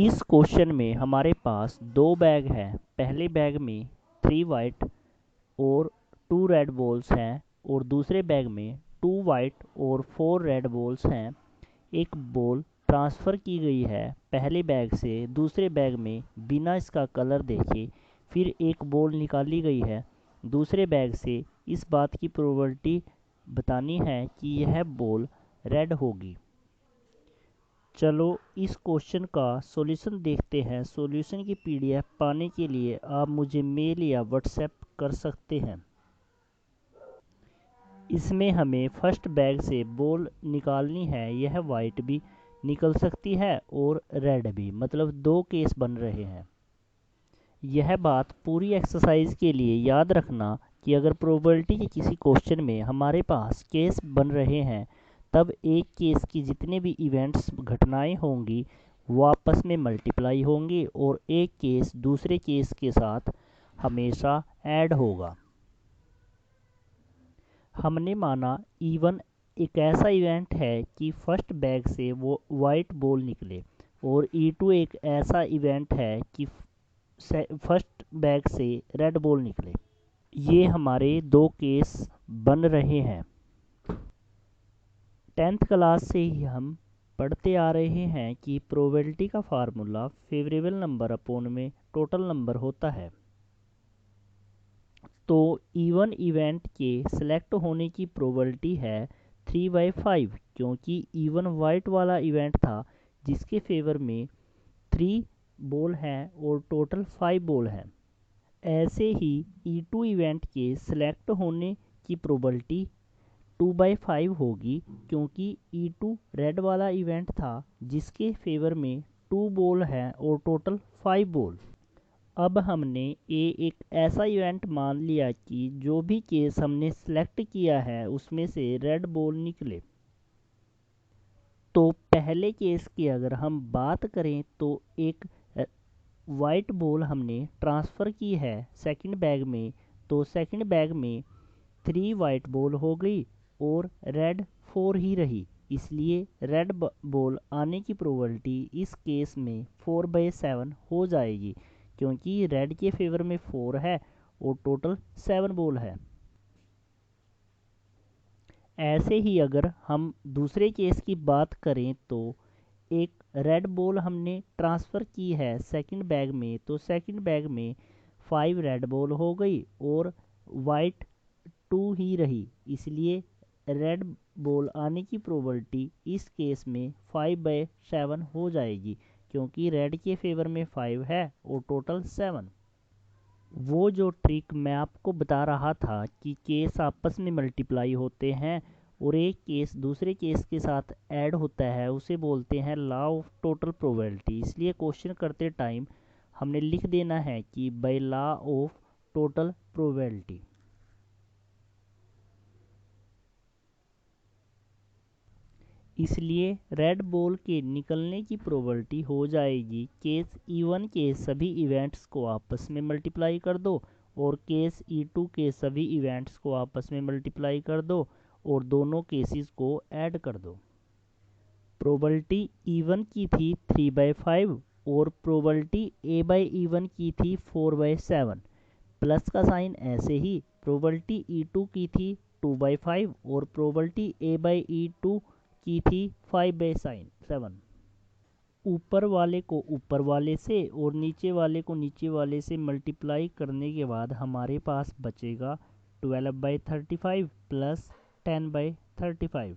इस क्वेश्चन में हमारे पास दो बैग हैं। पहले बैग में 3 वाइट और 2 रेड बॉल्स हैं और दूसरे बैग में 2 वाइट और 4 रेड बॉल्स हैं। एक बॉल ट्रांसफ़र की गई है पहले बैग से दूसरे बैग में बिना इसका कलर देखे। फिर एक बॉल निकाली गई है दूसरे बैग से। इस बात की प्रोबेबिलिटी बतानी है कि यह बॉल रेड होगी। चलो इस क्वेश्चन का सॉल्यूशन देखते हैं। सॉल्यूशन की पीडीएफ पाने के लिए आप मुझे मेल या व्हाट्सएप कर सकते हैं। इसमें हमें फर्स्ट बैग से बॉल निकालनी है। यह वाइट भी निकल सकती है और रेड भी, मतलब दो केस बन रहे हैं। यह बात पूरी एक्सरसाइज के लिए याद रखना कि अगर प्रोबेबिलिटी के किसी क्वेश्चन में हमारे पास केस बन रहे हैं तब एक केस की जितने भी इवेंट्स घटनाएं होंगी वो आपस में मल्टीप्लाई होंगी और एक केस दूसरे केस के साथ हमेशा ऐड होगा। हमने माना E1 एक ऐसा इवेंट है कि फर्स्ट बैग से वो वाइट बॉल निकले और E2 एक ऐसा इवेंट है कि फर्स्ट बैग से रेड बॉल निकले। ये हमारे दो केस बन रहे हैं। 10th क्लास से ही हम पढ़ते आ रहे हैं कि प्रोबेबिलिटी का फार्मूला फेवरेबल नंबर अपॉन में टोटल नंबर होता है। तो E1 इवेंट के सिलेक्ट होने की प्रोबेबिलिटी है 3/5, क्योंकि E1 वाइट वाला इवेंट था जिसके फेवर में 3 बॉल हैं और टोटल 5 बॉल हैं। ऐसे ही E2 इवेंट के सिलेक्ट होने की प्रोबेबिलिटी 2/5 होगी, क्योंकि E2 रेड वाला इवेंट था जिसके फेवर में 2 बॉल हैं और टोटल 5 बॉल। अब हमने एक ऐसा इवेंट मान लिया कि जो भी केस हमने सेलेक्ट किया है उसमें से रेड बॉल निकले। तो पहले केस की अगर हम बात करें तो एक वाइट बॉल हमने ट्रांसफ़र की है सेकंड बैग में, तो सेकंड बैग में 3 वाइट बॉल हो गई और रेड 4 ही रही। इसलिए रेड बॉल आने की प्रोबेबिलिटी इस केस में 4/7 हो जाएगी, क्योंकि रेड के फेवर में 4 है और टोटल 7 बॉल है। ऐसे ही अगर हम दूसरे केस की बात करें तो एक रेड बॉल हमने ट्रांसफ़र की है सेकंड बैग में, तो सेकंड बैग में 5 रेड बॉल हो गई और वाइट 2 ही रही। इसलिए रेड बॉल आने की प्रोबेबिलिटी इस केस में 5/7 हो जाएगी, क्योंकि रेड के फेवर में 5 है और टोटल 7। वो जो ट्रिक मैं आपको बता रहा था कि केस आपस में मल्टीप्लाई होते हैं और एक केस दूसरे केस के साथ ऐड होता है, उसे बोलते हैं लॉ ऑफ टोटल प्रोबेबिलिटी। इसलिए क्वेश्चन करते टाइम हमने लिख देना है कि by law of total probability. इसलिए रेड बॉल के निकलने की प्रोबेबिलिटी हो जाएगी केस E1 के सभी इवेंट्स को आपस में मल्टीप्लाई कर दो और केस E2 के सभी इवेंट्स को आपस में मल्टीप्लाई कर दो और दोनों केसेस को ऐड कर दो। प्रोबेबिलिटी E1 की थी 3/5 और प्रोबेबिलिटी A/E1 की थी 4/7। प्लस का साइन ऐसे ही प्रोबेबिलिटी E2 की थी 2/5 और प्रोबेबिलिटी A/E2 की थी 5/7। ऊपर वाले को ऊपर वाले से और नीचे वाले को नीचे वाले से मल्टीप्लाई करने के बाद हमारे पास बचेगा 12/35 प्लस 10/35।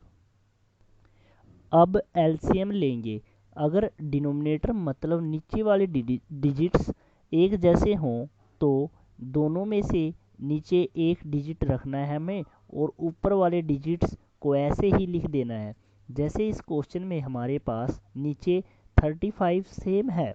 अब एलसीएम लेंगे। अगर डिनोमिनेटर मतलब नीचे वाले डिजिट्स एक जैसे हों तो दोनों में से नीचे एक डिजिट रखना है हमें और ऊपर वाले डिजिट्स को ऐसे ही लिख देना है। जैसे इस क्वेश्चन में हमारे पास नीचे 35 सेम है,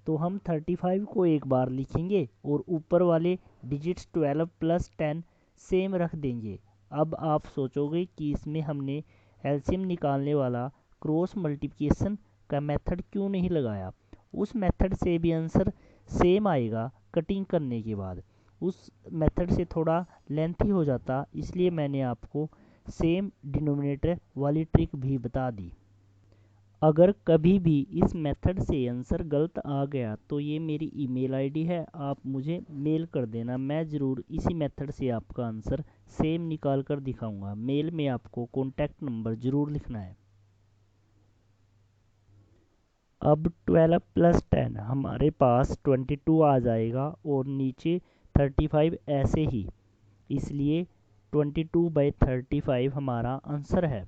तो हम 35 को एक बार लिखेंगे और ऊपर वाले डिजिट्स 12 प्लस 10 सेम रख देंगे। अब आप सोचोगे कि इसमें हमने एलसीएम निकालने वाला क्रॉस मल्टीप्लिकेशन का मेथड क्यों नहीं लगाया। उस मेथड से भी आंसर सेम आएगा कटिंग करने के बाद। उस मेथड से थोड़ा लेंथी हो जाता, इसलिए मैंने आपको सेम डिनोमिनेटर वाली ट्रिक भी बता दी। अगर कभी भी इस मेथड से आंसर गलत आ गया तो ये मेरी ईमेल आईडी है, आप मुझे मेल कर देना। मैं ज़रूर इसी मेथड से आपका आंसर सेम निकाल कर दिखाऊंगा। मेल में आपको कॉन्टैक्ट नंबर ज़रूर लिखना है। अब 12 + 10 हमारे पास 22 आ जाएगा और नीचे 35 ऐसे ही, इसलिए 22/35 हमारा आंसर है।